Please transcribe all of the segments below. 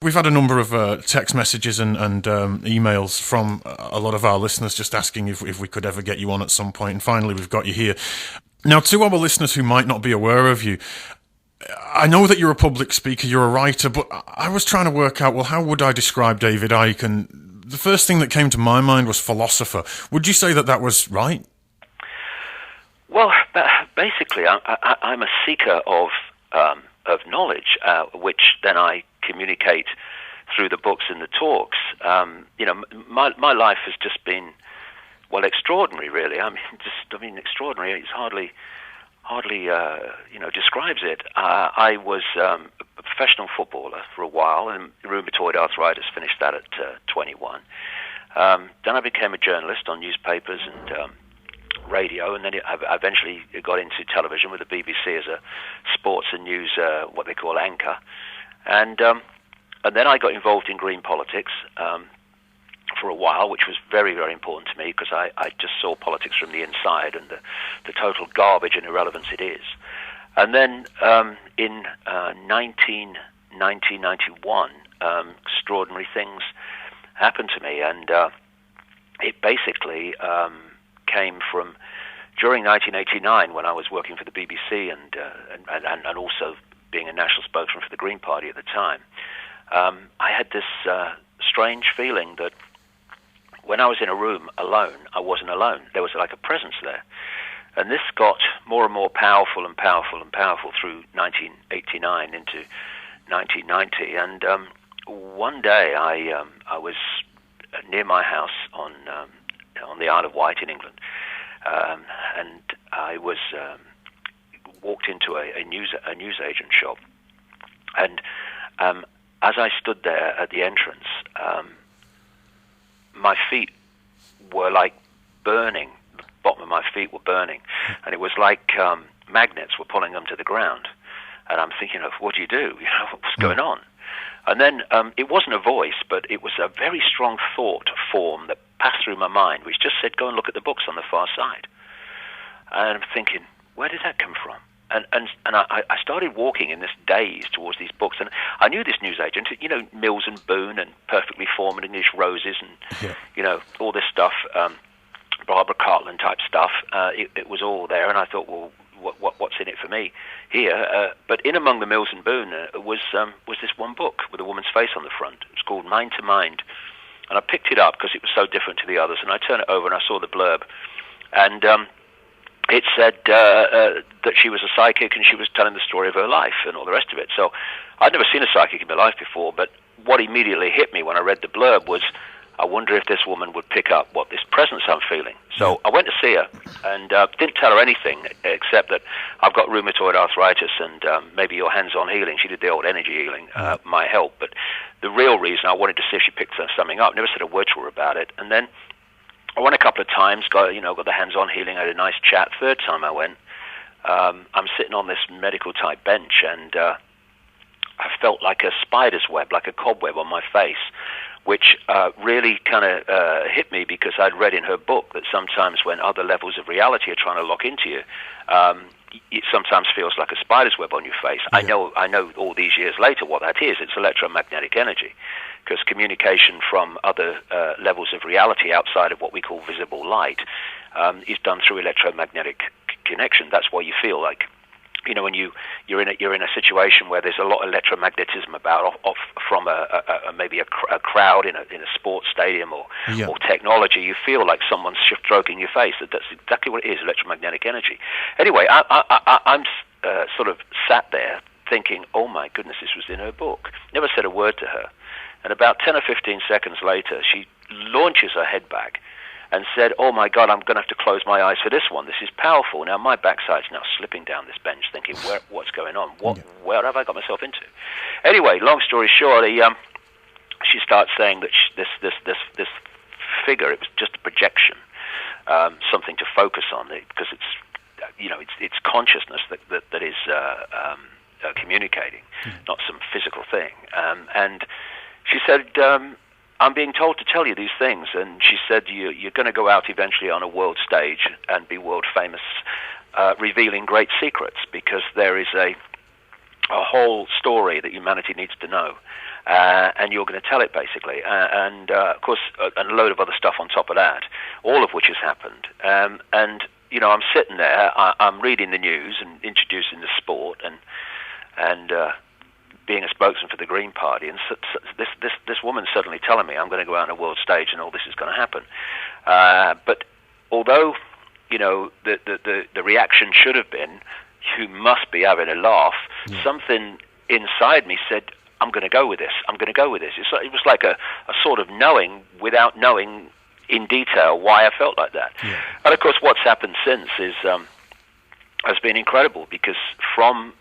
We've had a number of text messages and emails from a lot of our listeners just asking if we could ever get you on at some point, and finally we've got you here. Now, to our listeners who might not be aware of you, I know that you're a public speaker, you're a writer, but I was trying to work out, well, how would I describe David Icke? And the first thing that came to my mind was philosopher. Would you say that was right? Well, basically, I'm a seeker of knowledge, which then I communicate through the books and the talks. My life has just been, well, extraordinary, really. Extraordinary. It's hardly describes it. I was a professional footballer for a while, and rheumatoid arthritis, finished that at 21. Then I became a journalist on newspapers and radio, and then I eventually got into television with the BBC as a sports and news, what they call anchor. And then I got involved in green politics for a while, which was very, very important to me because I just saw politics from the inside and the total garbage and irrelevance it is. And then in 1991, extraordinary things happened to me, and it basically came from during 1989 when I was working for the BBC and also being a national spokesman for the Green Party at the time. I had this strange feeling that when I was in a room alone, I wasn't alone. There was like a presence there. And this got more and more powerful and powerful and powerful through 1989 into 1990. And one day I was near my house on the Isle of Wight in England, and I was walked into a newsagent shop. And as I stood there at the entrance, my feet were like burning. The bottom of my feet were burning, and it was like magnets were pulling them to the ground. And I'm thinking of, what do? What's going on? And then it wasn't a voice, but it was a very strong thought form that passed through my mind, which just said, go and look at the books on the far side. And I'm thinking, where did that come from? And I started walking in this daze towards these books, and I knew this newsagent, Mills and Boon and Perfectly Formed English Roses and, all this stuff, Barbara Cartland type stuff. It was all there, and I thought, well, what's in it for me here? But in among the Mills and Boon was this one book with a woman's face on the front. It was called Mind to Mind, and I picked it up because it was so different to the others, and I turned it over and I saw the blurb, and it said that she was a psychic and she was telling the story of her life and all the rest of it. So I'd never seen a psychic in my life before, but what immediately hit me when I read the blurb was, I wonder if this woman would pick up what this presence I'm feeling. So I went to see her and didn't tell her anything except that I've got rheumatoid arthritis and maybe your hands-on healing. She did the old energy healing, might help. But the real reason I wanted to see if she picked something up, never said a word to her about it. And then I went a couple of times, got the hands-on healing, had a nice chat. Third time I went, I'm sitting on this medical-type bench, and I felt like a spider's web, like a cobweb on my face, which really kind of hit me because I'd read in her book that sometimes when other levels of reality are trying to lock into you, it sometimes feels like a spider's web on your face. Yeah. I know all these years later what that is. It's electromagnetic energy, because communication from other levels of reality outside of what we call visible light is done through electromagnetic connection. That's why you feel like, when you're in a situation where there's a lot of electromagnetism about from maybe a crowd in a sports stadium or technology, you feel like someone's stroking your face. That's exactly what it is, electromagnetic energy. Anyway, I'm sort of sat there thinking, oh my goodness, this was in her book. Never said a word to her. And about 10 or 15 seconds later, she launches her head back and said, oh my God, I'm going to have to close my eyes for this one. This is powerful. Now my backside's now slipping down this bench thinking, what's going on? Where have I got myself into? Anyway, long story short, she starts saying that this figure, it was just a projection, something to focus on, because it's consciousness that is communicating, not some physical thing. And she said, I'm being told to tell you these things. And she said, you're going to go out eventually on a world stage and be world famous, revealing great secrets, because there is a whole story that humanity needs to know. and you're going to tell it basically, and of course, and a load of other stuff on top of that, all of which has happened. And I'm sitting there, I'm reading the news and introducing the sport, and being a spokesman for the Green Party, and this woman's suddenly telling me I'm going to go out on a world stage and all this is going to happen. But although the reaction should have been, "You must be having a laugh," something inside me said, I'm going to go with this. I'm going to go with this. It was like a sort of knowing without knowing in detail why I felt like that. Yeah. And of course, what's happened since has been incredible, because from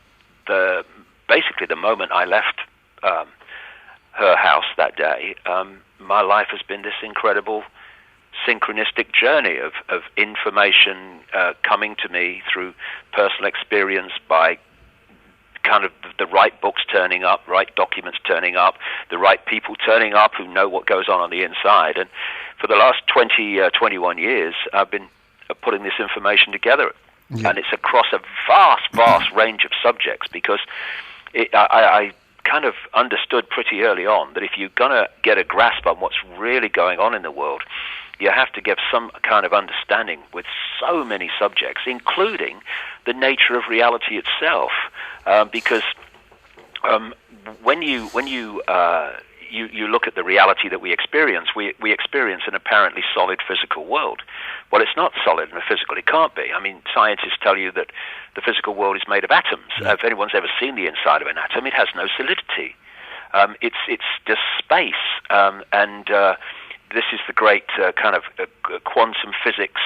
basically the moment I left her house that day, my life has been this incredible synchronistic journey of information coming to me through personal experience, by kind of the right books turning up, right documents turning up, the right people turning up who know what goes on the inside. And for the last 21 years, I've been putting this information together. Yeah. And it's across a vast range of subjects, because I kind of understood pretty early on that if you're going to get a grasp on what's really going on in the world, you have to give some kind of understanding with so many subjects, including the nature of reality itself. Because when you look at the reality that we experience an apparently solid physical world. Well, it's not solid and physical. It can't be. I mean, scientists tell you that the physical world is made of atoms. Yeah. If anyone's ever seen the inside of an atom, it has no solidity. It's just space, and this is the great kind of quantum physics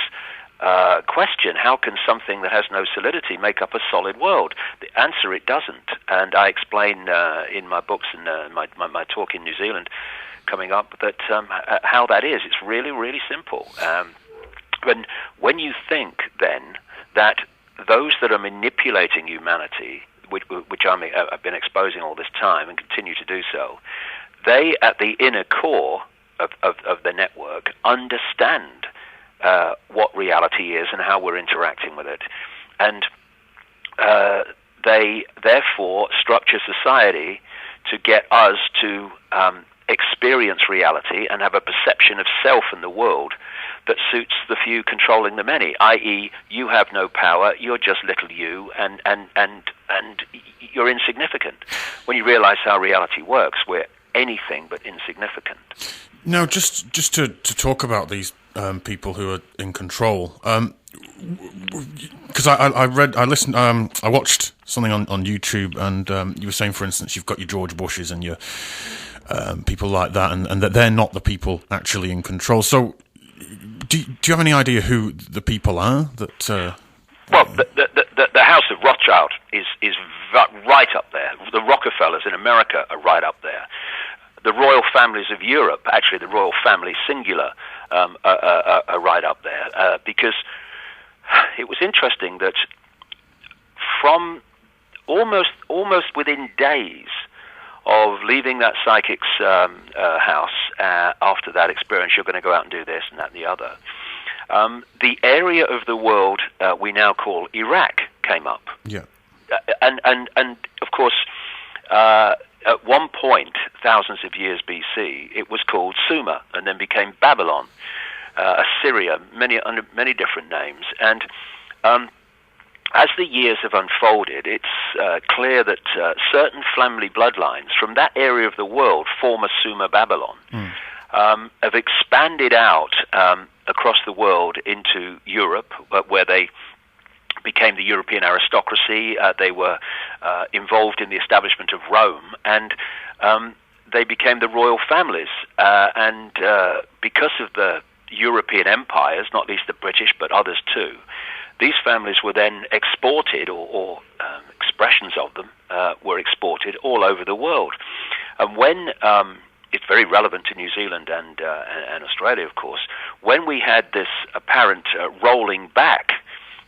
question. How can something that has no solidity make up a solid world? The answer, it doesn't. And I explain in my books and my talk in New Zealand coming up that how that is. It's really, really simple. When you think then that those that are manipulating humanity, which I've been exposing all this time and continue to do so, they at the inner core of the network understand what reality is and how we're interacting with it. And they therefore structure society to get us to experience reality and have a perception of self and the world that suits the few controlling the many, i.e. you have no power, you're just little you, and you're insignificant. When you realize how reality works, we're anything but insignificant. Now, just to talk about these people who are in control, because I watched something on YouTube, and you were saying, for instance, you've got your George Bushes and your people like that, and that they're not the people actually in control. So, do you have any idea who the people are that? Well, the House of Rothschild is right up there. The Rockefellers in America are right up there. The royal families of Europe, actually the royal family singular, are right up there, because it was interesting that from almost within days of leaving that psychic's house, after that experience, you're going to go out and do this and that and the other, the area of the world we now call Iraq came up. Yeah. And of course, at one point, thousands of years BC, it was called Sumer, and then became Babylon, Assyria, under many different names. And as the years have unfolded, it's clear that certain family bloodlines from that area of the world, former Sumer Babylon, have expanded out across the world into Europe, where they became the European aristocracy. They were involved in the establishment of Rome, and they became the royal families. And because of the European empires, not least the British, but others too, these families were then exported, or expressions of them were exported all over the world. And when it's very relevant to New Zealand and Australia, of course, when we had this apparent rolling back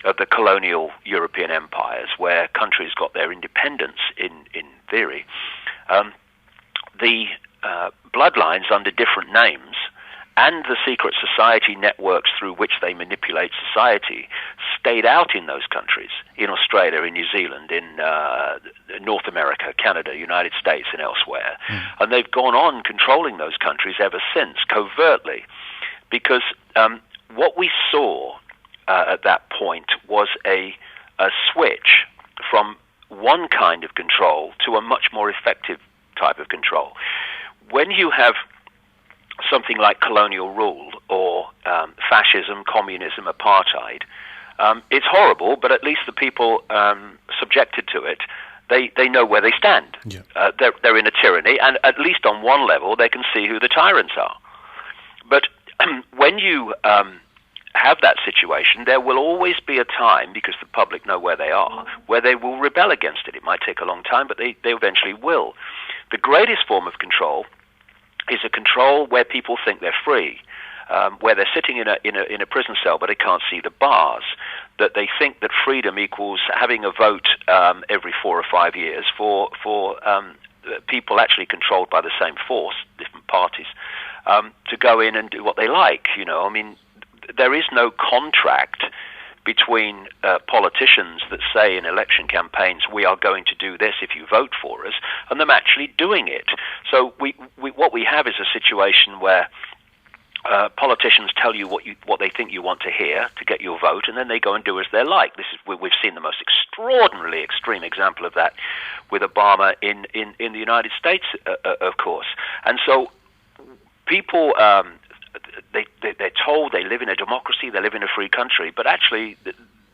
of the colonial European empires, where countries got their independence in theory, the bloodlines under different names and the secret society networks through which they manipulate society stayed out in those countries, in Australia, in New Zealand, in North America, Canada, United States, and elsewhere. And they've gone on controlling those countries ever since, covertly, because what we saw at that point was a switch from one kind of control to a much more effective type of control. When you have something like colonial rule or fascism, communism, apartheid, it's horrible, but at least the people subjected to it, they know where they stand. Yeah. They're in a tyranny, and at least on one level they can see who the tyrants are. But when you have that situation, there will always be a time, because the public know where they are, where they will rebel against it. It might take a long time, but they eventually will. The greatest form of control is a control where people think they're free, where they're sitting in a prison cell but they can't see the bars, that they think that freedom equals having a vote every 4 or 5 years for people actually controlled by the same force, different parties, to go in and do what they like. I mean, there is no contract between politicians that say in election campaigns, we are going to do this if you vote for us, and them actually doing it. So what we have is a situation where politicians tell you what they think you want to hear to get your vote, and then they go and do as they like. We've seen the most extraordinarily extreme example of that with Obama in the United States, of course. And so people... They're told they live in a democracy, they live in a free country, but actually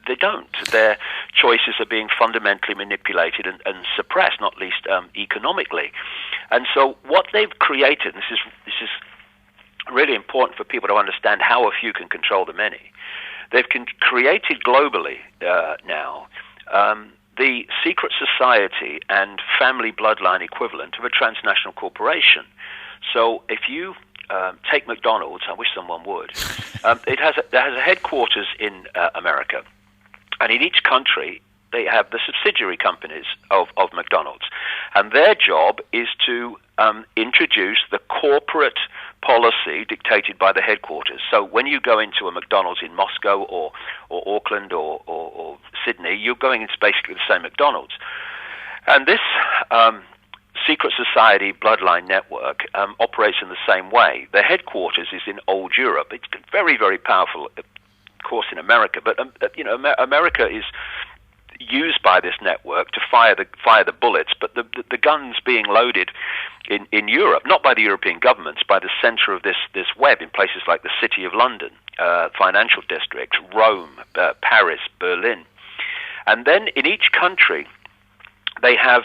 they don't. Their choices are being fundamentally manipulated and suppressed, not least economically. And so what they've created, and this is really important for people to understand how a few can control the many. They've created globally now the secret society and family bloodline equivalent of a transnational corporation. So if you take McDonald's, I wish someone would. It has a headquarters in America, and in each country they have the subsidiary companies of McDonald's, and their job is to introduce the corporate policy dictated by the headquarters. So when you go into a McDonald's in Moscow or Auckland or Sydney, you're going into basically the same McDonald's, and this secret society bloodline network operates in the same way. The headquarters is in old Europe. It's very, very powerful, of course, in America. But America is used by this network to fire the bullets. But the guns being loaded in Europe, not by the European governments, by the center of this web in places like the City of London, financial district, Rome, Paris, Berlin, and then in each country they have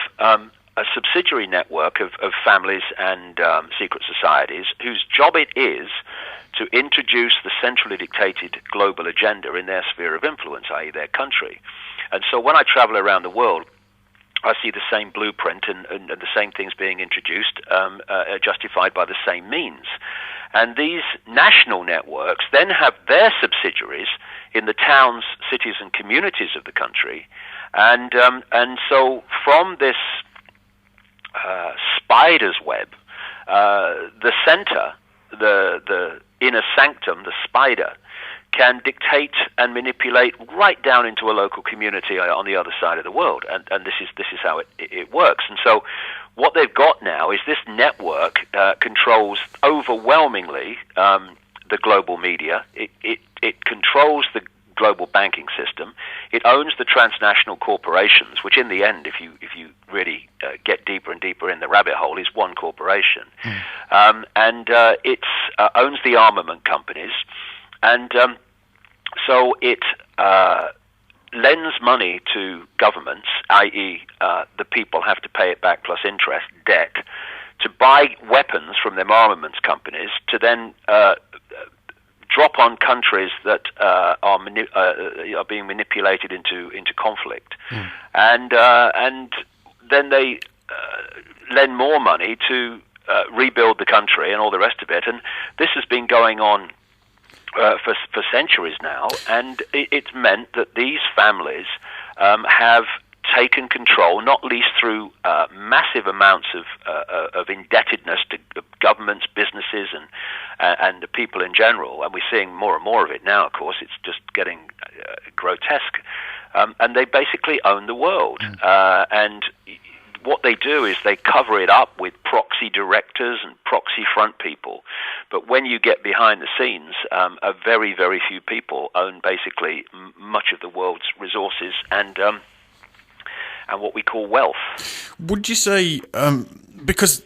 a subsidiary network of families and secret societies whose job it is to introduce the centrally dictated global agenda in their sphere of influence, i.e. their country. And so when I travel around the world, I see the same blueprint and the same things being introduced, justified by the same means. And these national networks then have their subsidiaries in the towns, cities, and communities of the country. And so from this spider's web, the center, the inner sanctum, the spider, can dictate and manipulate right down into a local community on the other side of the world, and this is how it works. And so what they've got now is this network controls overwhelmingly the global media. It controls the global banking system. It owns the transnational corporations, which in the end, if you really get deeper and deeper in the rabbit hole, is one corporation. And it owns the armament companies, and so it lends money to governments, i.e. the people have to pay it back plus interest, debt, to buy weapons from them armaments companies to then drop on countries that are being manipulated into conflict, and then they lend more money to rebuild the country and all the rest of it. And this has been going on for centuries now, and it's meant that these families have taken control, not least through massive amounts of indebtedness to governments, businesses, and the people in general. And we're seeing more and more of it now. Of course, it's just getting grotesque. And they basically own the world. And what they do is they cover it up with proxy directors and proxy front people. But when you get behind the scenes, a very, very few people own basically much of the world's resources and what we call wealth. Would you say, because,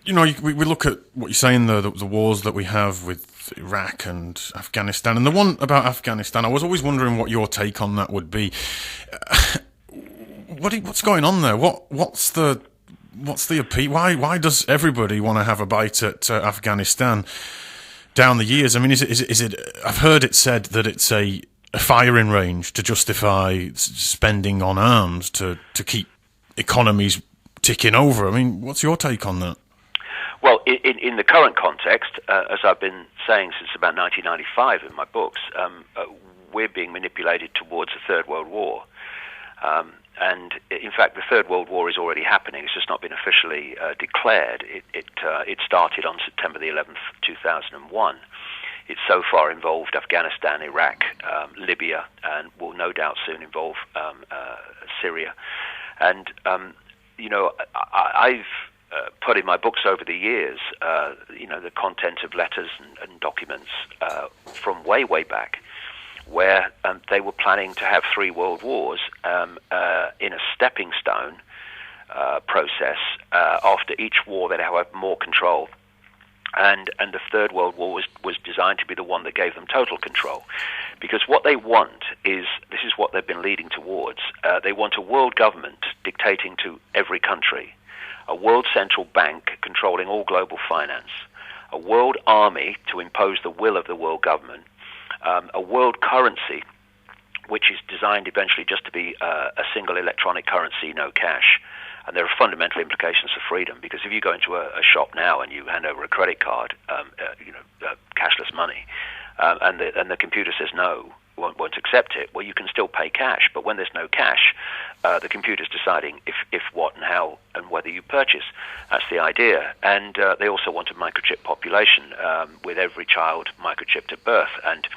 you know, we look at what you're saying, the wars that we have with Iraq and Afghanistan, and the one about Afghanistan, I was always wondering what your take on that would be. What's going on there? What's the appeal? Why does everybody want to have a bite at Afghanistan down the years? I mean, is it? I've heard it said that it's a firing range to justify spending on arms to keep economies ticking over. I mean, what's your take on that? Well, in the current context, as I've been saying since about 1995 in my books, we're being manipulated towards a third world war. And in fact, the Third World War is already happening. It's just not been officially declared. It started on September the 11th, 2001. It's so far involved Afghanistan, Iraq, Libya, and will no doubt soon involve Syria. And, you know, I've put in my books over the years, you know, the content of letters and documents from way, way back, where they were planning to have 3 world wars in a stepping stone process. After each war, they'd have more control. And the Third World War was designed to be the one that gave them total control. Because what they want is, this is what they've been leading towards, they want a world government dictating to every country, a world central bank controlling all global finance, a world army to impose the will of the world government, a world currency, which is designed eventually just to be a single electronic currency, no cash. And there are fundamental implications for freedom, because if you go into a shop now and you hand over a credit card, cashless money, and the computer says no, won't accept it, well, you can still pay cash. But when there's no cash, the computer's deciding if, what, and how, and whether you purchase. That's the idea. And they also want a microchip population, with every child microchipped at birth. And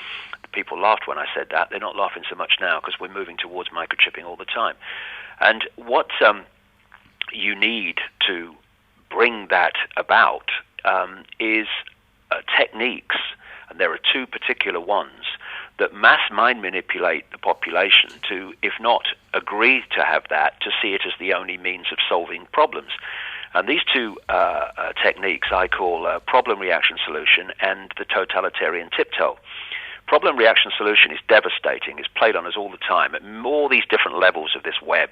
people laughed when I said that. They're not laughing so much now, because we're moving towards microchipping all the time. And what you need to bring that about is techniques, and there are 2 particular ones that mass mind manipulate the population to, if not agree to have that, to see it as the only means of solving problems. And these 2 techniques I call problem reaction solution and the totalitarian tiptoe. Problem reaction solution is devastating. It's played on us all the time at all these different levels of this web,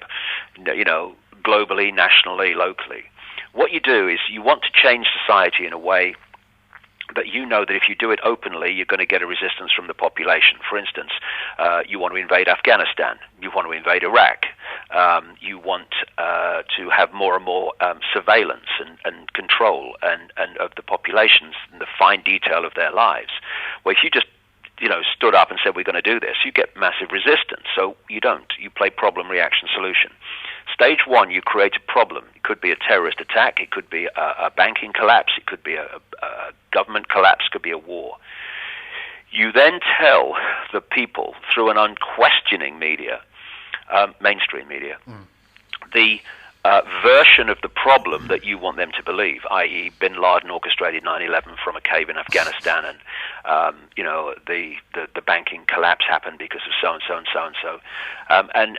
you know, globally, nationally, locally. What you do is you want to change society in a way that you know that if you do it openly, you're going to get a resistance from the population. For instance, you want to invade Afghanistan, you want to invade Iraq, you want to have more and more surveillance and control and of the populations and the fine detail of their lives. Well, if you just stood up and said, we're going to do this, you get massive resistance. So you don't. You play problem, reaction, solution. Stage 1, you create a problem. It could be a terrorist attack. It could be a banking collapse. It could be a government collapse. It could be a war. You then tell the people through an unquestioning media, mainstream media, the version of the problem that you want them to believe, i.e. bin Laden orchestrated 9/11 from a cave in Afghanistan, and the banking collapse happened because of so and so and so and so.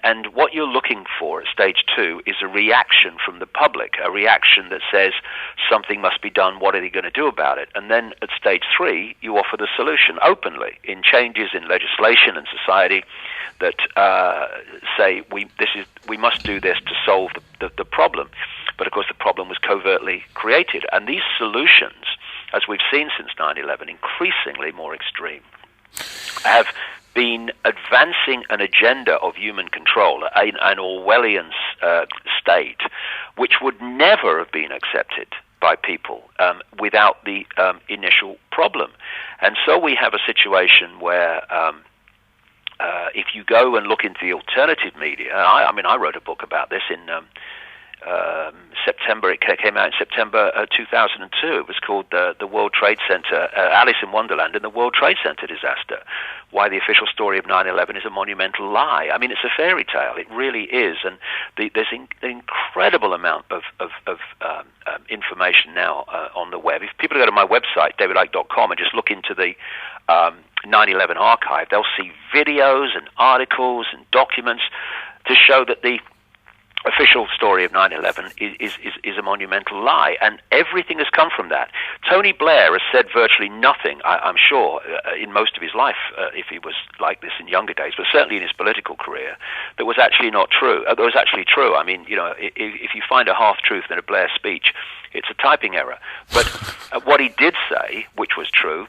And what you're looking for at stage 2 is a reaction from the public, a reaction that says something must be done. What are they going to do about it? And then at stage 3, you offer the solution openly in changes in legislation and society that say we must do this to solve the problem. But of course the problem was covertly created, and these solutions, as we've seen since 9/11, increasingly more extreme, have been advancing an agenda of human control, an Orwellian state, which would never have been accepted by people without the initial problem. And so we have a situation where if you go and look into the alternative media, I wrote a book about this in September. It came out in September 2002. It was called the World Trade Center, Alice in Wonderland and the World Trade Center disaster. Why the official story of 9/11 is a monumental lie. I mean, it's a fairy tale. It really is, and there's an incredible amount of information now on the web. If people go to my website, davidicke.com, and just look into the 9/11 archive, they'll see videos and articles and documents to show that the official story of 9/11 is a monumental lie, and everything has come from that. Tony Blair has said virtually nothing, I'm sure, in most of his life, if he was like this in younger days, but certainly in his political career, that was actually not true. That was actually true. I mean, you know, if you find a half-truth in a Blair speech, it's a typing error. But what he did say, which was true,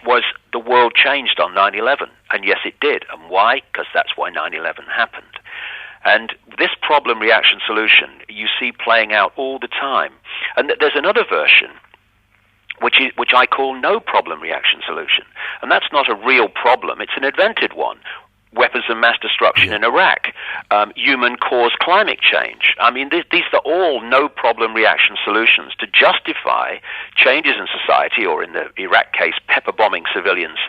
was the world changed on 9/11, and yes, it did. And why? Because that's why 9/11 happened. And this problem, reaction, solution, you see playing out all the time. And there's another version, which I call no problem, reaction, solution. And that's not a real problem. It's an invented one. Weapons of mass destruction in Iraq, human-caused climate change. I mean, these are all no-problem reaction solutions to justify changes in society, or in the Iraq case, pepper-bombing civilians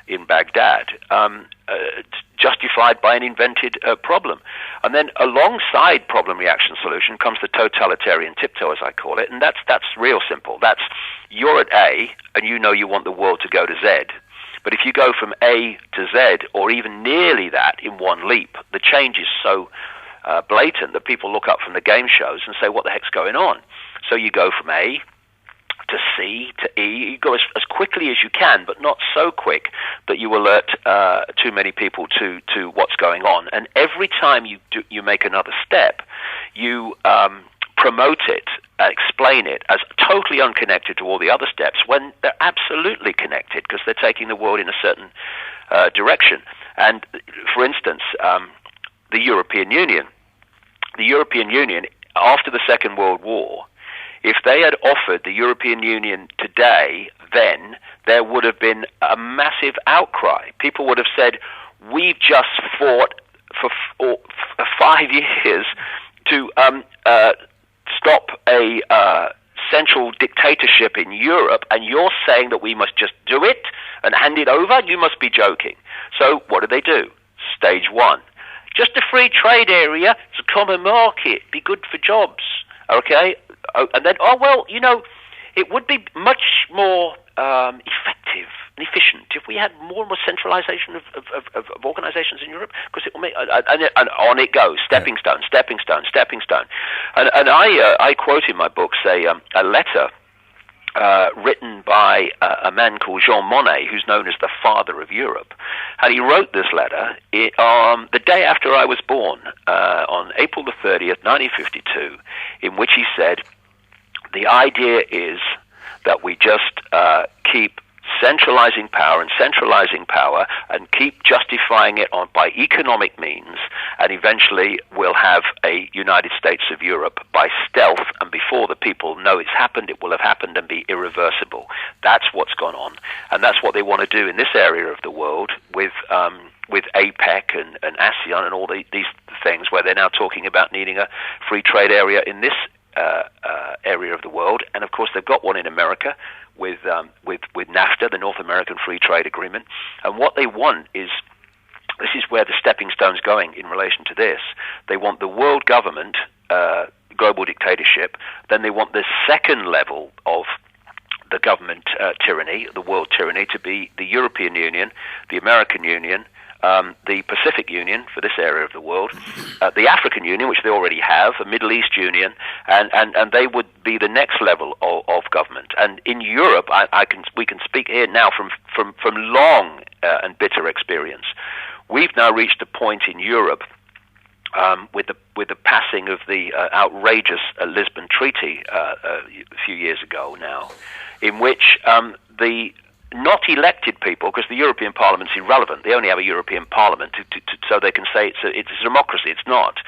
in Baghdad, justified by an invented problem. And then alongside problem, reaction, solution comes the totalitarian tiptoe, as I call it, and that's real simple. That's, you're at A, and you know you want the world to go to Z. But if you go from A to Z, or even nearly that in one leap, the change is so blatant that people look up from the game shows and say, what the heck's going on? So you go from A to C to E. You go as quickly as you can, but not so quick that you alert too many people to what's going on. And every time you make another step, you promote it, explain it as totally unconnected to all the other steps, when they're absolutely connected, because they're taking the world in a certain direction. And for instance, the European Union, after the Second World War, if they had offered the European Union today, then there would have been a massive outcry. People would have said, we've just fought for 5 years to stop a central dictatorship in Europe, and you're saying that we must just do it and hand it over? You must be joking. So what do they do? Stage one. Just a free trade area, it's a common market, be good for jobs. Okay? And then, it would be much more effective and efficient if we had more and more centralization of organizations in Europe, because it will make, and on it goes, stepping stone. And I quote in my books a letter written by a man called Jean Monnet, who's known as the father of Europe. And he wrote this letter the day after I was born, on April the 30th, 1952, in which he said, the idea is that we just keep centralizing power and keep justifying it by economic means, and eventually we'll have a United States of Europe by stealth, and before the people know it's happened, it will have happened and be irreversible. That's what's gone on, and that's what they want to do in this area of the world with APEC and ASEAN and all these things, where they're now talking about needing a free trade area in this area of the world. And of course they've got one in America with NAFTA, the North American Free Trade Agreement. And what they want is, this is where the stepping stone's going in relation to this, they want the world government, global dictatorship, then they want the second level of the government tyranny, the world tyranny, to be the European Union, the American Union, the Pacific Union for this area of the world, the African Union, which they already have, the Middle East Union, and they would be the next level of government. And in Europe, we can speak here now from long and bitter experience. We've now reached a point in Europe with the passing of the outrageous Lisbon Treaty a few years ago now, in which the not elected people, because the European Parliament's irrelevant. They only have a European Parliament so they can say it's a democracy. It's not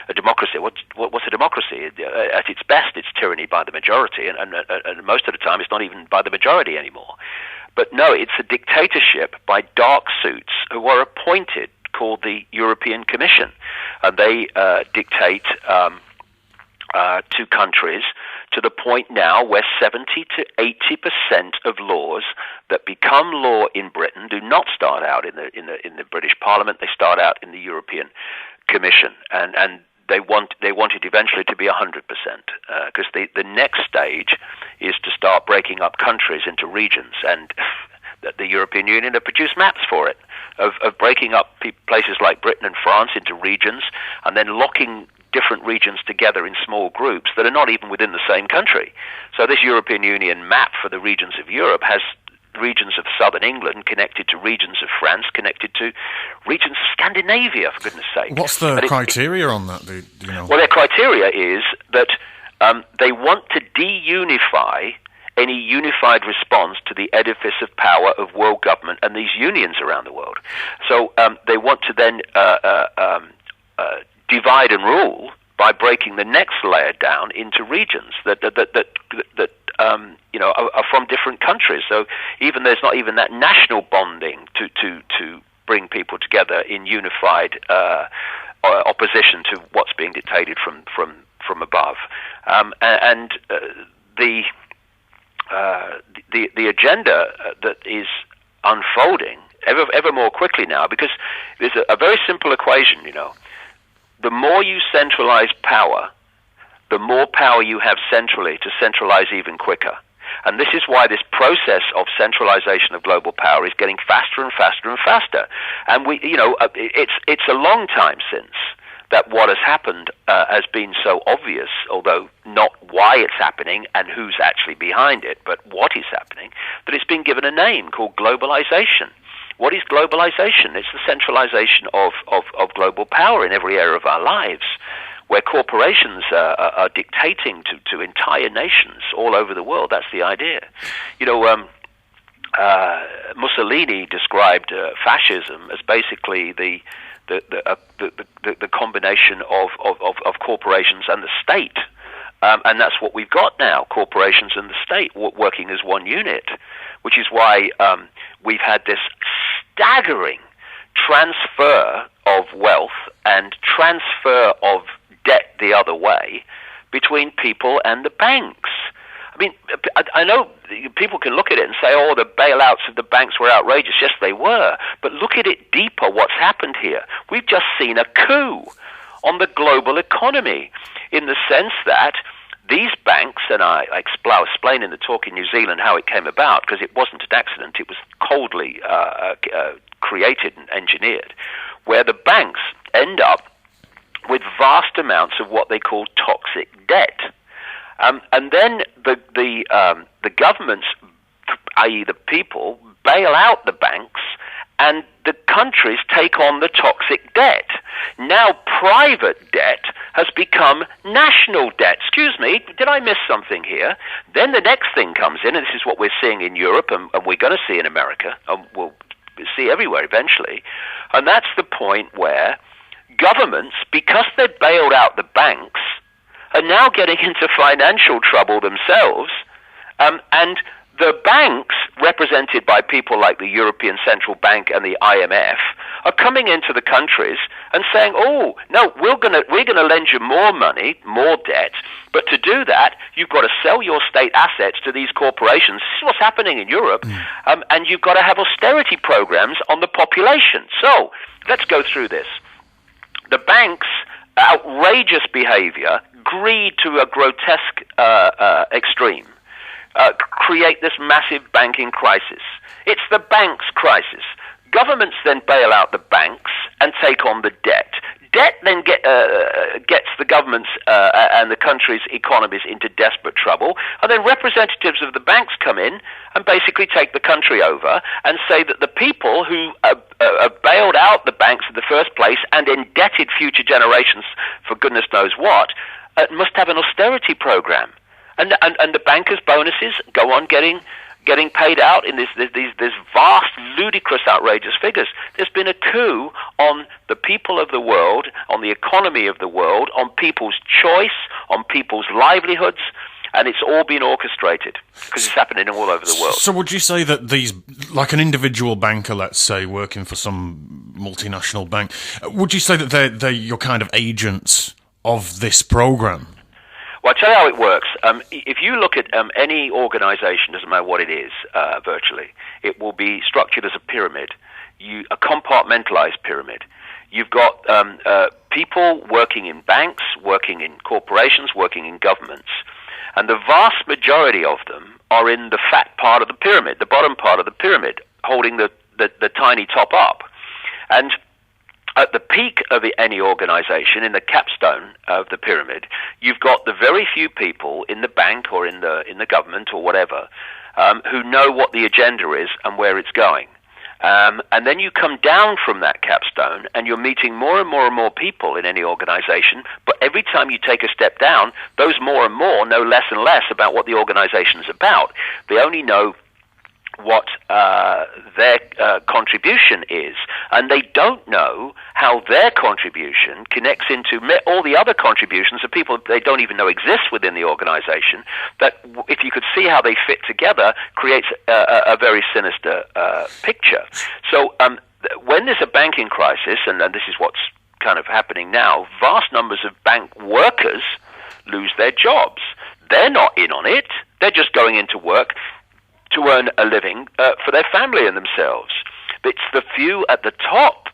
a democracy. What's a democracy? At its best, it's tyranny by the majority, and most of the time, it's not even by the majority anymore. But no, it's a dictatorship by dark suits who are appointed, called the European Commission, and they dictate to countries, to the point now where 70 to 80% of laws that become law in Britain do not start out in the British Parliament. They start out in the European Commission, and they want it eventually to be 100%, because the next stage is to start breaking up countries into regions, and the European Union have produced maps for it, of breaking up places like Britain and France into regions, and then locking different regions together in small groups that are not even within the same country. So this European Union map for the regions of Europe has regions of southern England connected to regions of France, connected to regions of Scandinavia, for goodness sake. What's the criteria on that? Do you know? Well, their criteria is that they want to de-unify any unified response to the edifice of power of world government and these unions around the world. So they want to then divide and rule by breaking the next layer down into regions that are from different countries. So even there's not even that national bonding to bring people together in unified opposition to what's being dictated from above. The agenda that is unfolding ever more quickly now, because there's a very simple equation, the more you centralize power, the more power you have centrally to centralize even quicker. And this is why this process of centralization of global power is getting faster and faster and faster. And it's a long time since that what has happened has been so obvious, although not why it's happening and who's actually behind it, but what is happening, that it's been given a name called globalization. What is globalization? It's the centralization of global power in every area of our lives, where corporations are dictating to entire nations all over the world. That's the idea. Mussolini described fascism as basically the combination of corporations and the state. And that's what we've got now, corporations and the state working as one unit, which is why we've had this staggering transfer of wealth and transfer of debt the other way between people and the banks. I mean, I know people can look at it and say, oh, the bailouts of the banks were outrageous. Yes, they were. But look at it deeper, what's happened here. We've just seen a coup on the global economy, in the sense that these banks, and I explain in the talk in New Zealand how it came about, because it wasn't an accident, it was coldly created and engineered, where the banks end up with vast amounts of what they call toxic debt. And then the governments, i.e. the people, bail out the banks, and the countries take on the toxic debt. Now private debt has become national debt. Excuse me, did I miss something here? Then the next thing comes in, and this is what we're seeing in Europe, and we're going to see in America, and we'll see everywhere eventually, and that's the point where governments, because they bailed out the banks, are now getting into financial trouble themselves, and the banks, represented by people like the European Central Bank and the IMF, are coming into the countries and saying, oh, no, we're gonna lend you more money, more debt, but to do that, you've got to sell your state assets to these corporations. This is what's happening in Europe, and you've got to have austerity programs on the population. So, let's go through this. The banks' outrageous behavior, greed to a grotesque extreme, create this massive banking crisis. It's the banks' crisis. Governments then bail out the banks and take on the debt. Debt then gets the governments and the country's economies into desperate trouble, and then representatives of the banks come in and basically take the country over and say that the people who bailed out the banks in the first place and indebted future generations for goodness knows what must have an austerity program. And the bankers' bonuses go on getting paid out in these vast, ludicrous, outrageous figures. There's been a coup on the people of the world, on the economy of the world, on people's choice, on people's livelihoods, and it's all been orchestrated because it's happening all over the world. So would you say that these, like an individual banker, let's say, working for some multinational bank, would you say that they're your kind of agents of this program? Well, I'll tell you how it works. If you look at any organization, doesn't matter what it is, virtually, it will be structured as a pyramid, a compartmentalized pyramid. You've got people working in banks, working in corporations, working in governments, and the vast majority of them are in the fat part of the pyramid, the bottom part of the pyramid, holding the tiny top up. And at the peak of any organization, in the capstone of the pyramid, you've got the very few people in the bank or in the government or whatever who know what the agenda is and where it's going. And then you come down from that capstone and you're meeting more and more and more people in any organization, but every time you take a step down, those more and more know less and less about what the organization is about. They only know what their contribution is, and they don't know how their contribution connects into all the other contributions of people they don't even know exist within the organization, that, if you could see how they fit together, creates a very sinister picture. So when there's a banking crisis, and this is what's kind of happening now, vast numbers of bank workers lose their jobs. They're not in on it. They're just going into work to earn a living for their family and themselves. It's the few at the top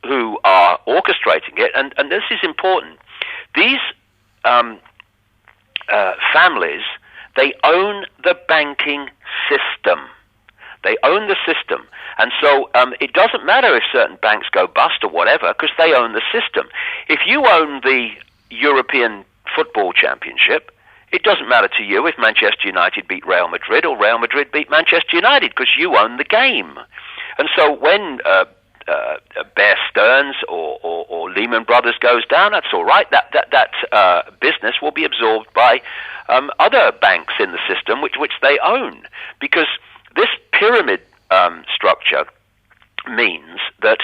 who are orchestrating it, and this is important. These families, they own the banking system. They own the system. And so it doesn't matter if certain banks go bust or whatever, because they own the system. If you own the European Football Championship, it doesn't matter to you if Manchester United beat Real Madrid or Real Madrid beat Manchester United, because you own the game. And so when Bear Stearns or Lehman Brothers goes down, that's all right. That business will be absorbed by other banks in the system, which they own. Because this pyramid structure means that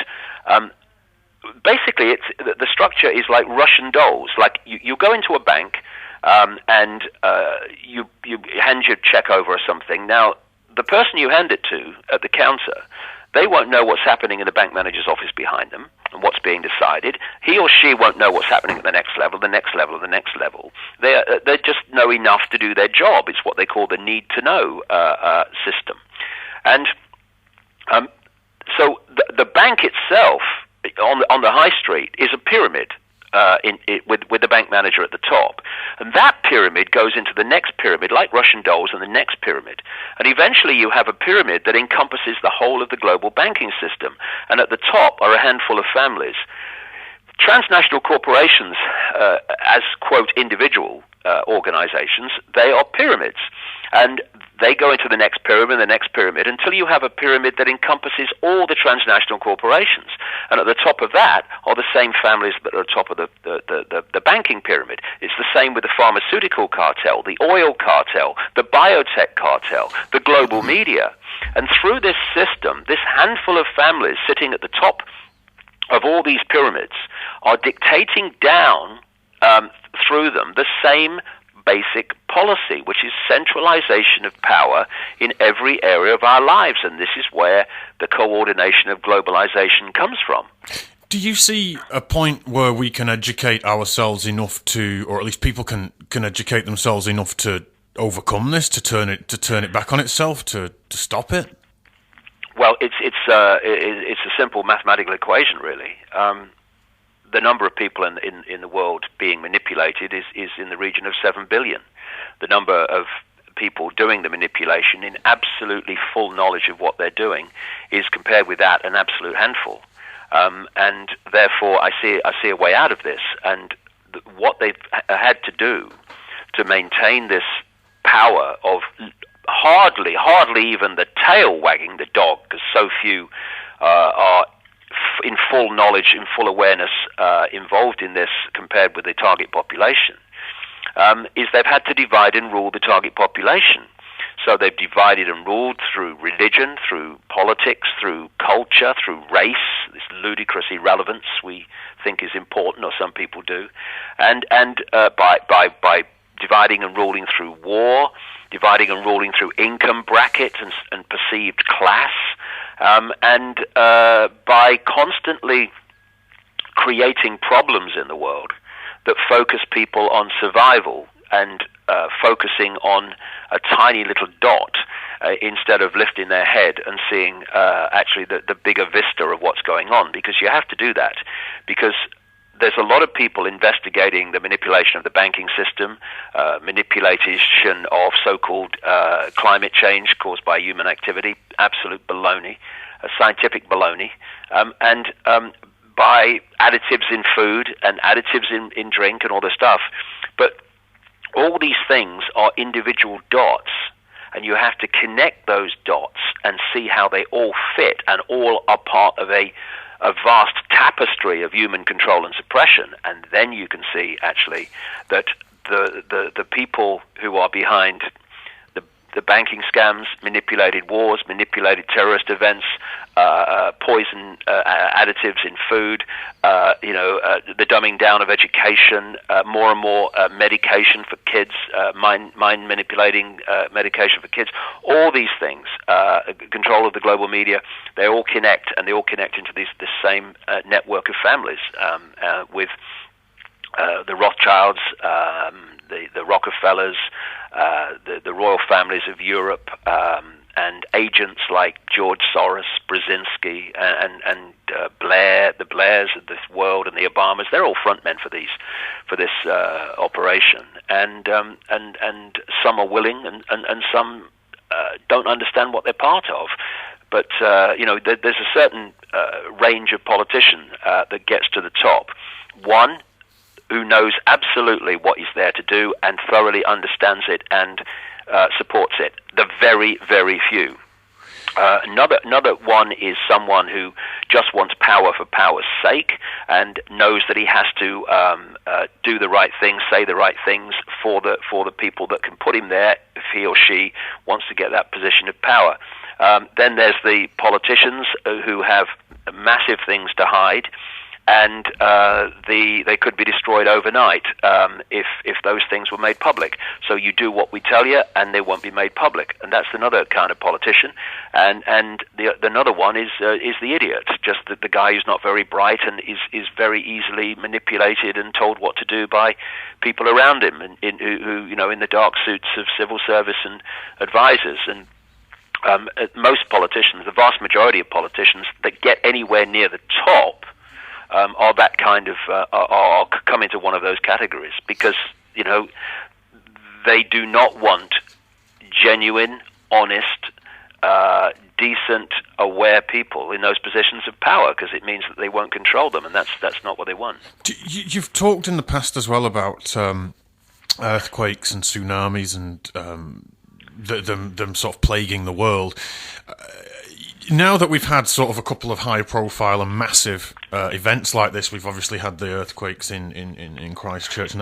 basically the structure is like Russian dolls. Like you go into a bank, and you hand your check over or something. Now, the person you hand it to at the counter, they won't know what's happening in the bank manager's office behind them and what's being decided. He or she won't know what's happening at the next level, the next level, the next level. They just know enough to do their job. It's what they call the need-to-know system. And so the bank itself on the high street is a pyramid. With the bank manager at the top. And that pyramid goes into the next pyramid, like Russian dolls, and the next pyramid. And eventually you have a pyramid that encompasses the whole of the global banking system. And at the top are a handful of families. Transnational corporations, as, quote, individual organizations, they are pyramids. And they go into the next pyramid, until you have a pyramid that encompasses all the transnational corporations. And at the top of that are the same families that are at the top of the banking pyramid. It's the same with the pharmaceutical cartel, the oil cartel, the biotech cartel, the global media. And through this system, this handful of families sitting at the top of all these pyramids are dictating down through them the same basic policy, which is centralization of power in every area of our lives. And this is where the coordination of globalization comes from. Do you see a point where we can educate ourselves enough to, or at least people can educate themselves enough to overcome this, to turn it back on itself, to stop it? Well, it's a simple mathematical equation, really. The number of people in the world being manipulated is in the region of 7 billion. The number of people doing the manipulation in absolutely full knowledge of what they're doing is, compared with that, an absolute handful. And therefore, I see a way out of this. And what they've had to do to maintain this power of hardly even the tail wagging the dog, because so few are in full knowledge, in full awareness, involved in this compared with the target population, is they've had to divide and rule the target population. So they've divided and ruled through religion, through politics, through culture, through race, this ludicrous irrelevance we think is important, or some people do, and by dividing and ruling through war, dividing and ruling through income bracket and perceived class, and by constantly creating problems in the world that focus people on survival and focusing on a tiny little dot instead of lifting their head and seeing actually the bigger vista of what's going on, because you have to do that, because there's a lot of people investigating the manipulation of the banking system, manipulation of so-called climate change caused by human activity, absolute baloney, scientific baloney, and by additives in food and additives in drink and all this stuff. But all these things are individual dots, and you have to connect those dots and see how they all fit and all are part of a vast tapestry of human control and suppression. And then you can see actually that the people who are behind the banking scams, manipulated wars, manipulated terrorist events, poison additives in food, the dumbing down of education, more and more medication for kids, mind manipulating medication for kids, all these things, control of the global media, they all connect, and they all connect into this same network of families with the Rothschilds, the Rockefellers, the royal families of Europe, and agents like George Soros, Brzezinski, and Blair, the Blairs of this world, and the Obamas. They're all frontmen for this operation, and some are willing, and some don't understand what they're part of. But there's a certain range of politician that gets to the top. One who knows absolutely what he's there to do and thoroughly understands it and supports it. The very, very few. Another one is someone who just wants power for power's sake and knows that he has to do the right things, say the right things for the people that can put him there if he or she wants to get that position of power. Then there's the politicians who have massive things to hide, and they could be destroyed overnight if those things were made public. So you do what we tell you, and they won't be made public, and that's another kind of politician. And another one is the idiot, just the guy who's not very bright and is very easily manipulated and told what to do by people around him, and who in the dark suits of civil service and advisors. And most politicians, the vast majority of politicians that get anywhere near the top, are that kind of are come into one of those categories, because they do not want genuine, honest, decent, aware people in those positions of power, because it means that they won't control them, and that's not what they want. You've talked in the past as well about earthquakes and tsunamis and them sort of plaguing the world. Now that we've had sort of a couple of high-profile and massive events like this, we've obviously had the earthquakes in Christchurch.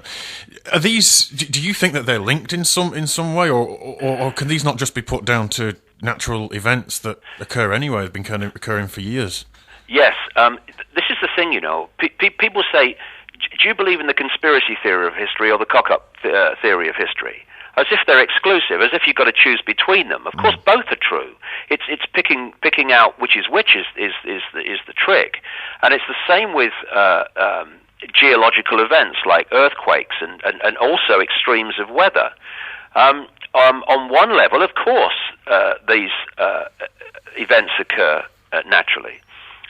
Are these? Do you think that they're linked in some way, or can these not just be put down to natural events that occur anyway? They've been kind of occurring for years. Yes, this is the thing. People say, "Do you believe in the conspiracy theory of history or the cock-up theory of history?" As if they're exclusive, as if you've got to choose between them. Of course, both are true. It's picking out which is the trick, and it's the same with geological events like earthquakes and also extremes of weather. On one level, of course, these events occur naturally.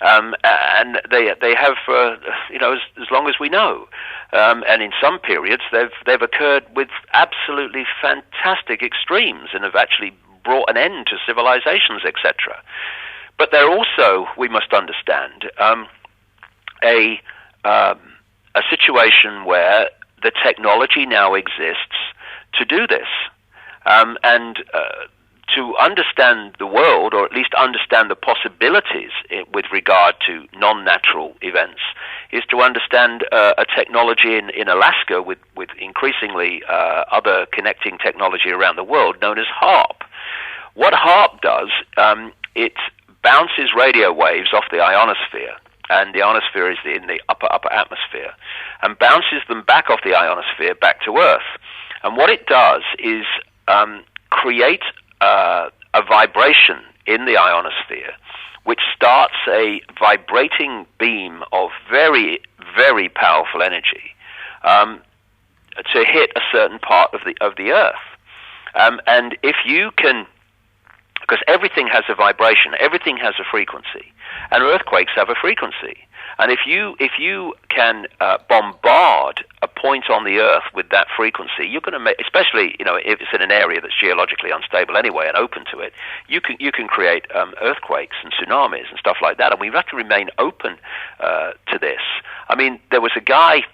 And they have as long as we know, and in some periods they've occurred with absolutely fantastic extremes and have actually brought an end to civilizations, etc. But they're also, we must understand, a situation where the technology now exists to do this, and to understand the world, or at least understand the possibilities with regard to non-natural events, is to understand a technology in Alaska with increasingly other connecting technology around the world known as HAARP. What HAARP does, it bounces radio waves off the ionosphere, and the ionosphere is in the upper atmosphere, and bounces them back off the ionosphere back to Earth. And what it does is create a vibration in the ionosphere, which starts a vibrating beam of very, very powerful energy. to hit a certain part of the Earth. And if you can, because everything has a vibration, everything has a frequency, and earthquakes have a frequency. And if you can bombard a point on the Earth with that frequency, you're going to make, especially if it's in an area that's geologically unstable anyway and open to it, you can create earthquakes and tsunamis and stuff like that. And we have to remain open to this. I mean, there was a guy,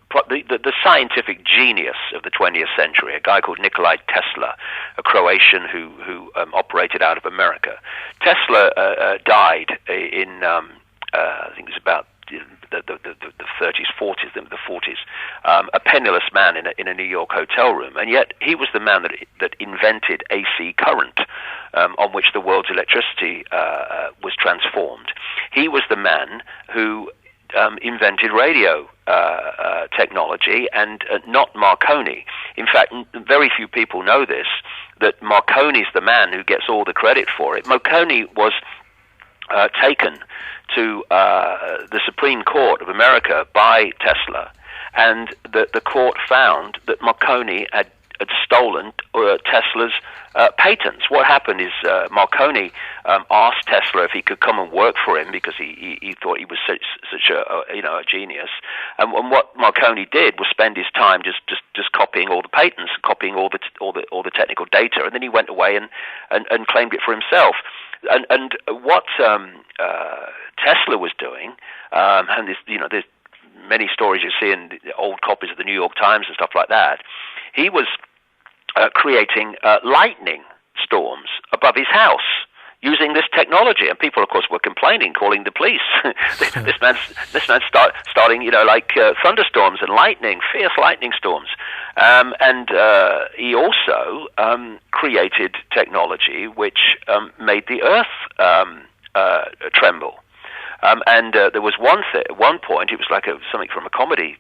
the scientific genius of the 20th century, a guy called Nikola Tesla, a Croatian who operated out of America. Tesla died in I think it was about the 30s, 40s, the 40s. A penniless man in a New York hotel room, and yet he was the man that invented AC current, on which the world's electricity was transformed. He was the man who invented radio technology, and not Marconi. In fact, very few people know this, that Marconi's the man who gets all the credit for it. Marconi was taken to the Supreme Court of America by Tesla, and the court found that Marconi had stolen Tesla's patents. What happened is Marconi asked Tesla if he could come and work for him because he thought he was such a genius. And what Marconi did was spend his time just copying all the patents, copying all the technical data, and then he went away and claimed it for himself. And what Tesla was doing, and there's many stories you see in old copies of the New York Times and stuff like that. He was creating lightning storms above his house using this technology, and people, of course, were complaining, calling the police. this man's starting, thunderstorms and lightning, fierce lightning storms, and he also created technology which made the Earth tremble. And there was one point, it was like something from a comedy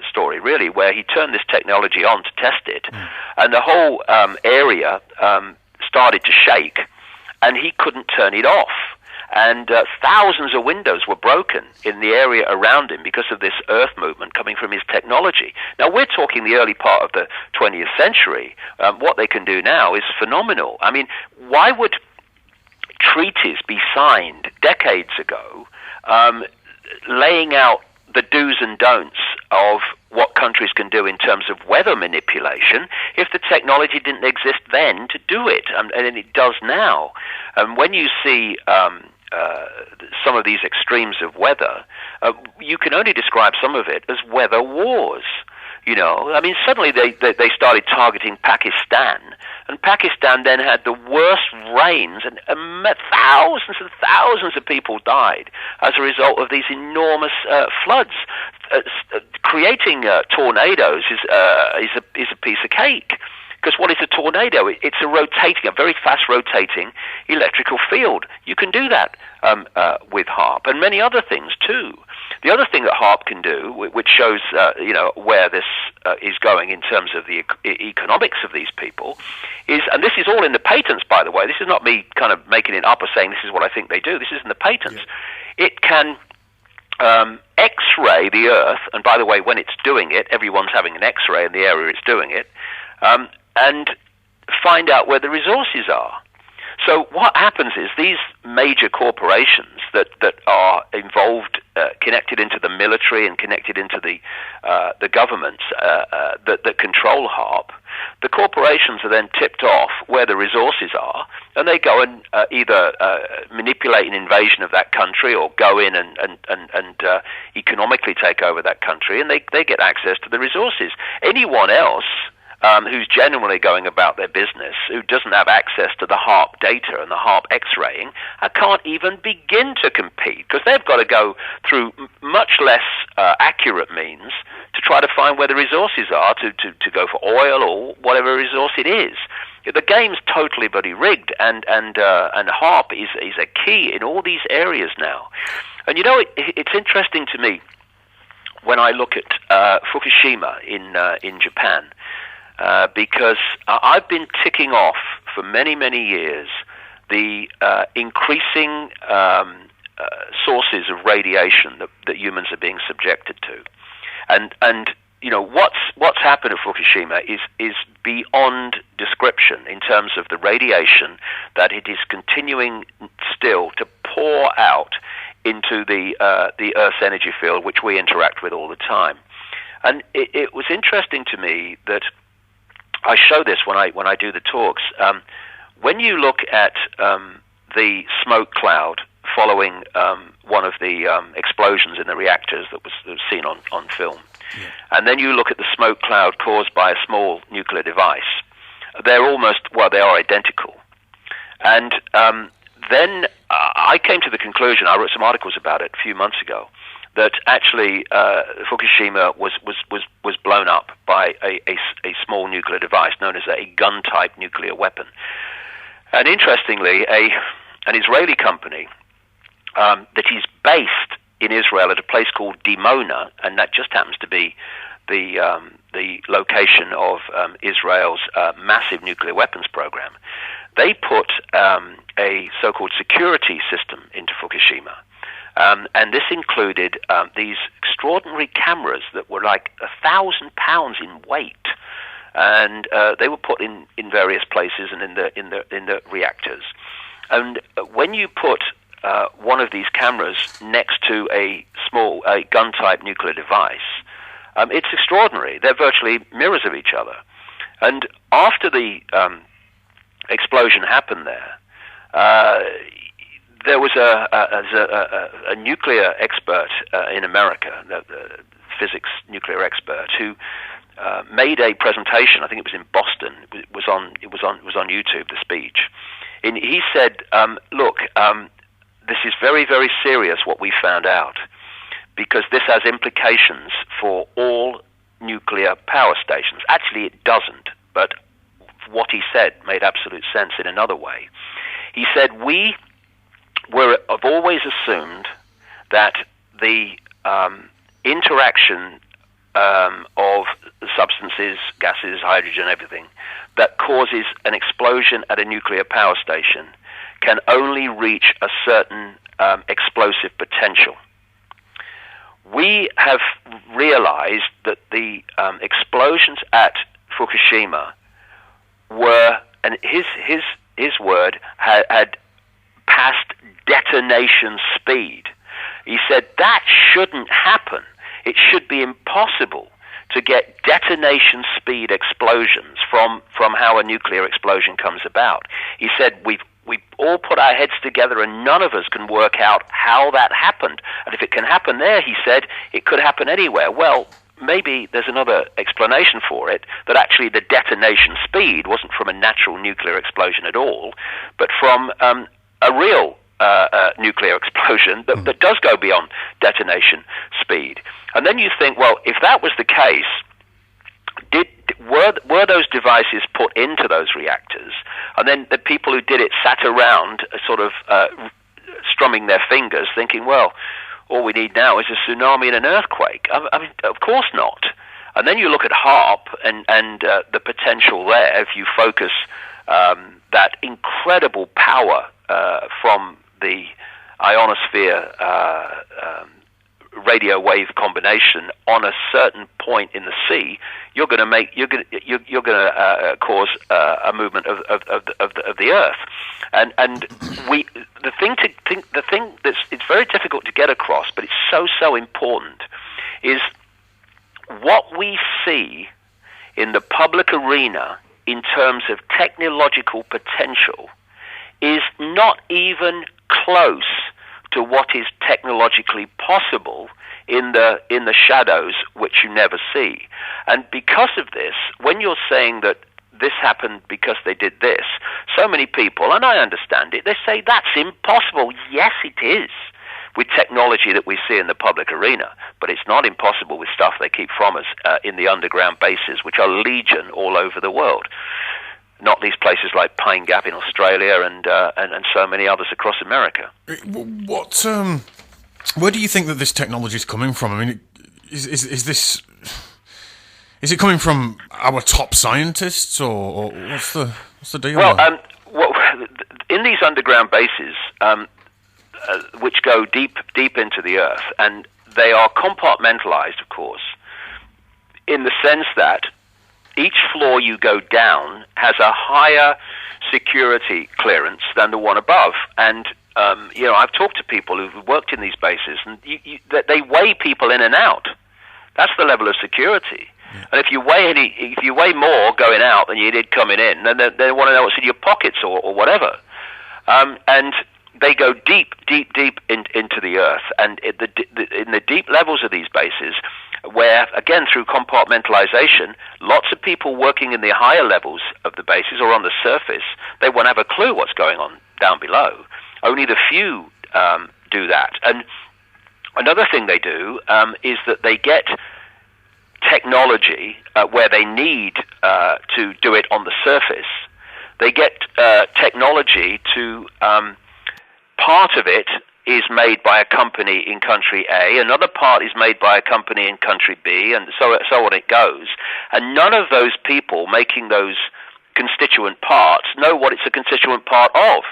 story, really, where he turned this technology on to test it, and the whole area started to shake, and he couldn't turn it off. And thousands of windows were broken in the area around him because of this earth movement coming from his technology. Now, we're talking the early part of the 20th century. What they can do now is phenomenal. I mean, why would treaties be signed decades ago laying out the do's and don'ts of what countries can do in terms of weather manipulation if the technology didn't exist then to do it, and it does now? And when you see some of these extremes of weather, you can only describe some of it as weather wars. I mean, suddenly they started targeting Pakistan, and Pakistan then had the worst rains, and thousands and thousands of people died as a result of these enormous floods. Creating tornadoes is a piece of cake. Because what is a tornado? It's a very fast rotating electrical field. You can do that with HAARP, and many other things too. The other thing that HAARP can do, which shows where this is going in terms of the economics of these people, is, and this is all in the patents, by the way. This is not me kind of making it up or saying this is what I think they do. This is in the patents. Yeah. It can X-ray the Earth, and by the way, when it's doing it, everyone's having an X-ray in the area it's doing it, and find out where the resources are. So what happens is these major corporations that are involved, connected into the military and connected into the governments that control HAARP, the corporations are then tipped off where the resources are, and they go and either manipulate an invasion of that country or go in and economically take over that country, and they get access to the resources. Anyone else who's genuinely going about their business, who doesn't have access to the HAARP data and the HAARP X-raying, can't even begin to compete, because they've got to go through much less accurate means to try to find where the resources are, to go for oil or whatever resource it is. The game's totally bloody rigged, and HAARP is a key in all these areas now. And it's interesting to me when I look at Fukushima in Japan, because I've been ticking off for many, many years the increasing sources of radiation that humans are being subjected to. And what's happened at Fukushima is beyond description in terms of the radiation that it is continuing still to pour out into the Earth's energy field, which we interact with all the time. And it was interesting to me that I show this when I do the talks. When you look at the smoke cloud following one of the explosions in the reactors that was seen on film, and then you look at the smoke cloud caused by a small nuclear device, they are identical. And then I came to the conclusion, I wrote some articles about it a few months ago, that actually Fukushima was blown up by a small nuclear device known as a gun-type nuclear weapon. And interestingly, an Israeli company that is based in Israel at a place called Dimona, and that just happens to be the location of Israel's massive nuclear weapons program. They put a so-called security system into Fukushima. And this included these extraordinary cameras that were like 1,000 pounds in weight, and they were put in various places and in the reactors. And when you put one of these cameras next to a gun-type nuclear device, it's extraordinary. They're virtually mirrors of each other. And after the explosion happened there was a nuclear expert in America, a physics nuclear expert, who made a presentation. I think it was in Boston. It was on YouTube. The speech. And he said, "Look, this is very, very serious what we found out, because this has implications for all nuclear power stations." Actually, it doesn't, but what he said made absolute sense in another way. He said, I've always assumed that the interaction of substances, gases, hydrogen, everything, that causes an explosion at a nuclear power station can only reach a certain explosive potential. We have realized that the explosions at Fukushima were, and his word, had past detonation speed. He said that shouldn't happen. It should be impossible to get detonation speed explosions from how a nuclear explosion comes about. He said we all put our heads together and none of us can work out how that happened. And if it can happen there, he said, it could happen anywhere. Well, maybe there's another explanation for it, that actually the detonation speed wasn't from a natural nuclear explosion at all, but from a real nuclear explosion that does go beyond detonation speed. And then you think, well, if that was the case, were those devices put into those reactors, and then the people who did it sat around sort of strumming their fingers thinking, well, all we need now is a tsunami and an earthquake? I mean, of course not. And then you look at HAARP and the potential there, if you focus that incredible power from the ionosphere radio wave combination on a certain point in the sea, you're going to cause a movement of the Earth, and the thing that's it's very difficult to get across, but it's so important, is what we see in the public arena in terms of technological potential is not even close to what is technologically possible in the shadows, which you never see. And because of this, when you're saying that this happened because they did this, so many people, and I understand it, they say that's impossible. Yes, it is, with technology that we see in the public arena, but it's not impossible with stuff they keep from us in the underground bases, which are legion all over the world. Not least places like Pine Gap in Australia and so many others across America. Where do you think that this technology is coming from? I mean, is it coming from our top scientists, or what's the deal? Well, in these underground bases, which go deep into the earth, and they are compartmentalized, of course. in the sense that each floor you go down has a higher security clearance than the one above. And, I've talked to people who've worked in these bases, and they weigh people in and out. That's the level of security. Yeah. And if you weigh more going out than you did coming in, then they want to know what's in your pockets or whatever. And they go deep into the earth. And in the deep levels of these bases, where, again, through compartmentalization, lots of people working in the higher levels of the bases or on the surface, they won't have a clue what's going on down below. Only the few do that. And another thing they do is that they get technology where they need to do it on the surface. They get technology to part of it is made by a company in country A, another part is made by a company in country B, and so on it goes. And none of those people making those constituent parts know what it's a constituent part of.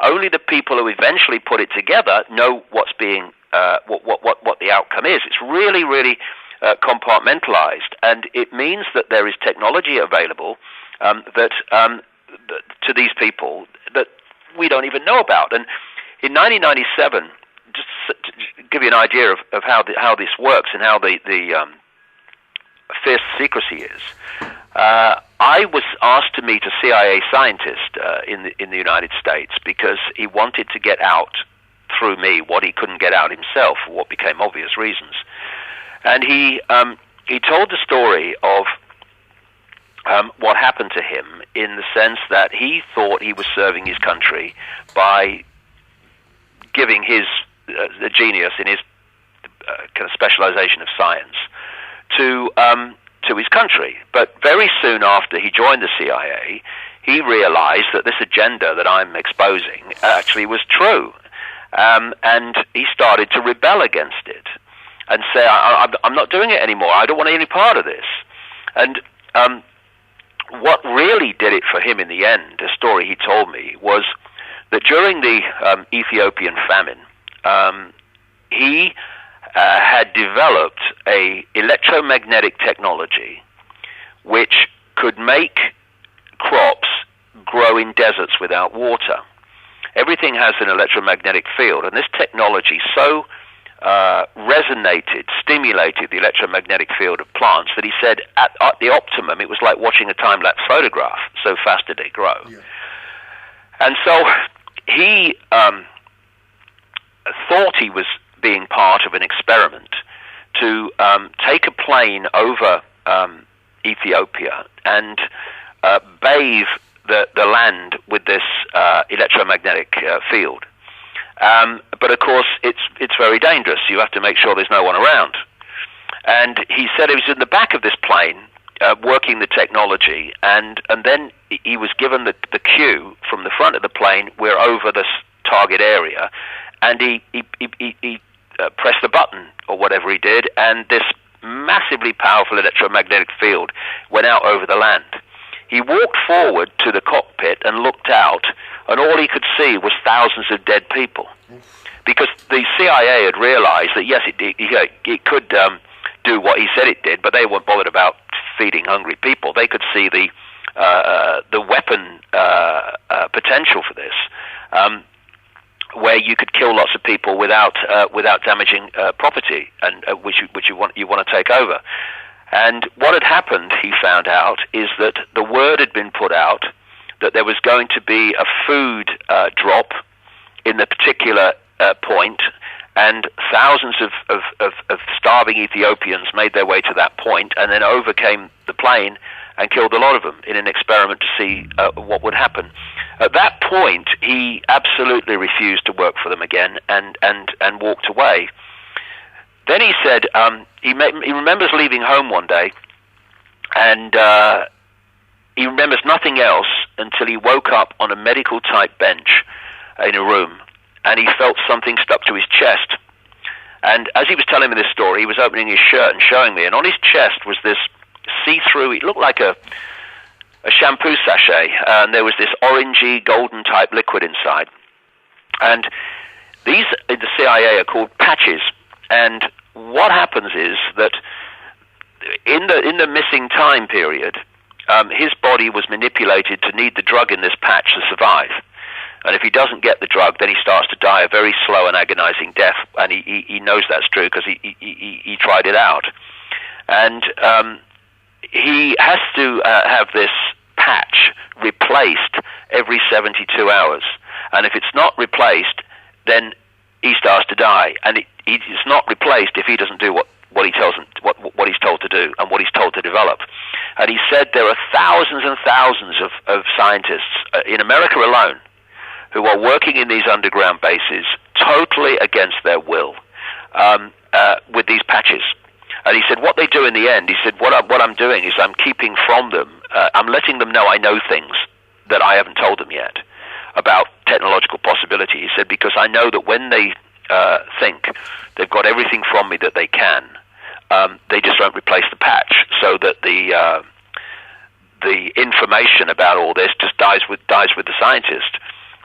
Only the people who eventually put it together know what's being what the outcome is. It's really, really compartmentalized, and it means that there is technology available that to these people that we don't even know about. And in 1997, just to give you an idea of how this works and how the fierce secrecy is, I was asked to meet a CIA scientist in the United States because he wanted to get out through me what he couldn't get out himself for what became obvious reasons. And he told the story of what happened to him in the sense that he thought he was serving his country by giving his the genius in his kind of specialization of science to his country. But very soon after he joined the CIA, he realized that this agenda that I'm exposing actually was true. And he started to rebel against it and say, I'm not doing it anymore. I don't want any part of this. And what really did it for him in the end, a story he told me, was that during the Ethiopian famine, he had developed a electromagnetic technology which could make crops grow in deserts without water. Everything has an electromagnetic field, and this technology so stimulated the electromagnetic field of plants that he said at the optimum it was like watching a time-lapse photograph, so fast did they grow. Yeah. And so he thought he was being part of an experiment to take a plane over Ethiopia and bathe the land with this electromagnetic field. But of course, it's very dangerous. You have to make sure there's no one around. And he said he was in the back of this plane working the technology, and then he was given the cue from the front of the plane, we're over this target area, and he pressed the button or whatever he did, and this massively powerful electromagnetic field went out over the land. He walked forward to the cockpit and looked out, and all he could see was thousands of dead people. Because the CIA had realized that, yes, it could do what he said it did, but they weren't bothered about feeding hungry people. They could see the weapon potential for this, where you could kill lots of people without damaging property, and which you want to take over. And what had happened, he found out, is that the word had been put out that there was going to be a food drop in the particular point, and thousands of starving Ethiopians made their way to that point and then overcame the plane and killed a lot of them in an experiment to see what would happen. At that point, he absolutely refused to work for them again and walked away. Then he said he remembers leaving home one day, and he remembers nothing else until he woke up on a medical-type bench in a room, and he felt something stuck to his chest. And as he was telling me this story, he was opening his shirt and showing me, and on his chest was this see-through, it looked like a shampoo sachet, and there was this orangey, golden-type liquid inside. And these, in the CIA, are called patches. And what happens is that in the missing time period, his body was manipulated to need the drug in this patch to survive. And if he doesn't get the drug, then he starts to die a very slow and agonizing death. And he knows that's true because he tried it out. And he has to have this patch replaced every 72 hours. And if it's not replaced, then he starts to die. And it's not replaced if he doesn't do what he tells him, what he's told to do and what he's told to develop. And he said there are thousands and thousands of scientists in America alone who are working in these underground bases totally against their will with these patches. And he said what they do in the end, he said what I'm doing is I'm keeping from them, I'm letting them know I know things that I haven't told them yet about technological possibility. He said because I know that when they think they've got everything from me that they can, they just won't replace the patch, so that the information about all this just dies with the scientist.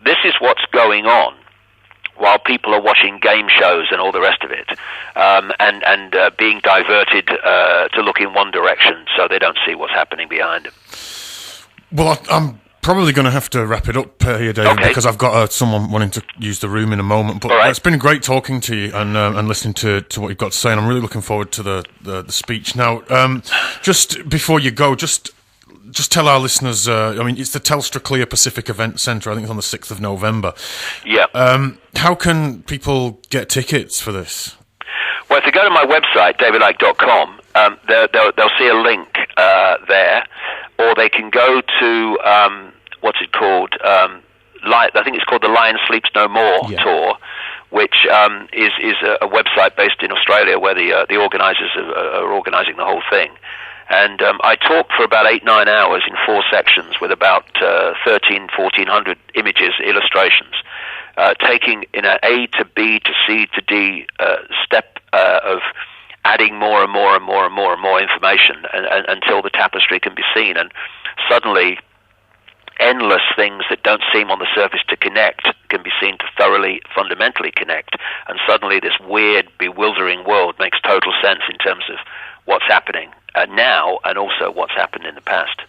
This is what's going on while people are watching game shows and all the rest of it, and being diverted to look in one direction so they don't see what's happening behind them. Well, I'm probably going to have to wrap it up here, David, okay, because I've got someone wanting to use the room in a moment. But right, it's been great talking to you and listening to what you've got to say, and I'm really looking forward to the speech. Now, just before you go, just tell our listeners, I mean, it's the Telstra Clear Pacific Event Centre. I think it's on the 6th of November. Yeah. How can people get tickets for this? Well, if they go to my website, davidicke.com, they'll see a link there, or they can go to, what's it called? I think it's called the Lion Sleeps No More tour, which is a website based in Australia where the organisers are organising the whole thing. And I talked for about 8-9 hours in 4 sections with about 1,400 images, illustrations, taking in an A to B to C to D step of adding more and more and more and more and more information until the tapestry can be seen. And suddenly endless things that don't seem on the surface to connect can be seen to thoroughly, fundamentally connect. And suddenly this weird, bewildering world makes total sense in terms of what's happening now and also what's happened in the past.